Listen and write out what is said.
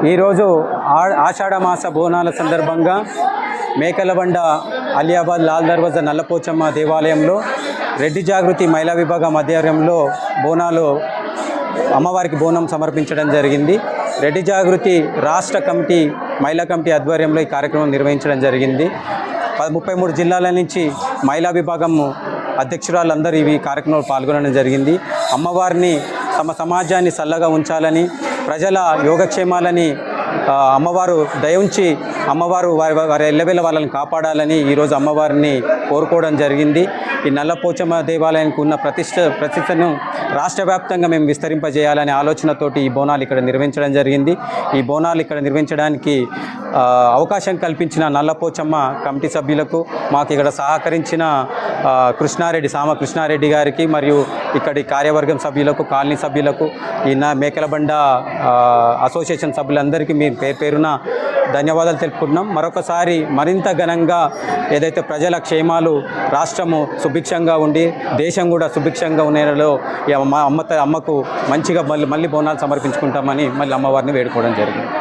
ఈరోజు ఆషాఢ మాస బోనాల సందర్భంగా మేకలబండ అలియాబాద్ లాల్ దర్వాజా నల్లపోచమ్మ దేవాలయంలో రెడ్డి జాగృతి మహిళా విభాగం ఆధ్వర్యంలో బోనాలు అమ్మవారికి బోనం సమర్పించడం జరిగింది. రెడ్డి జాగృతి రాష్ట్ర కమిటీ మహిళా కమిటీ ఆధ్వర్యంలో ఈ కార్యక్రమం నిర్వహించడం జరిగింది. 33 జిల్లాల నుంచి మహిళా విభాగం అధ్యక్షురాలందరూ ఈ కార్యక్రమంలో పాల్గొనడం జరిగింది. అమ్మవారిని తమ సమాజాన్ని చల్లగా ఉంచాలని, ప్రజల యోగక్షేమాలని అమ్మవారు దయవుంచి అమ్మవారు వారి ఎల్లవెల్ల వాళ్ళని కాపాడాలని ఈరోజు అమ్మవారిని కోరుకోవడం జరిగింది. ఈ నల్లపోచమ్మ దేవాలయానికి ఉన్న ప్రతిష్టను రాష్ట్ర వ్యాప్తంగా మేము విస్తరింపజేయాలనే ఆలోచనతోటి ఈ బోనాలు ఇక్కడ నిర్వహించడం జరిగింది. ఈ బోనాలు ఇక్కడ నిర్వహించడానికి అవకాశం కల్పించిన నల్లపోచమ్మ కమిటీ సభ్యులకు, మాకు ఇక్కడ సహకరించిన సామ కృష్ణారెడ్డి గారికి, మరియు ఇక్కడి కార్యవర్గం సభ్యులకు, కాలనీ సభ్యులకు, ఈ మేకలబండ అసోసియేషన్ సభ్యులందరికీ మీరు పేరున ధన్యవాదాలు తెలుపుకుంటున్నాం. మరొకసారి మరింత ఘనంగా ఏదైతే ప్రజల క్షేమాలు, రాష్ట్రము సుభిక్షంగా ఉండి దేశం కూడా సుభిక్షంగా ఉండేలో అమ్మకు మంచిగా మళ్ళీ బోనాలు సమర్పించుకుంటామని మళ్ళీ అమ్మవారిని వేడుకోవడం జరిగింది.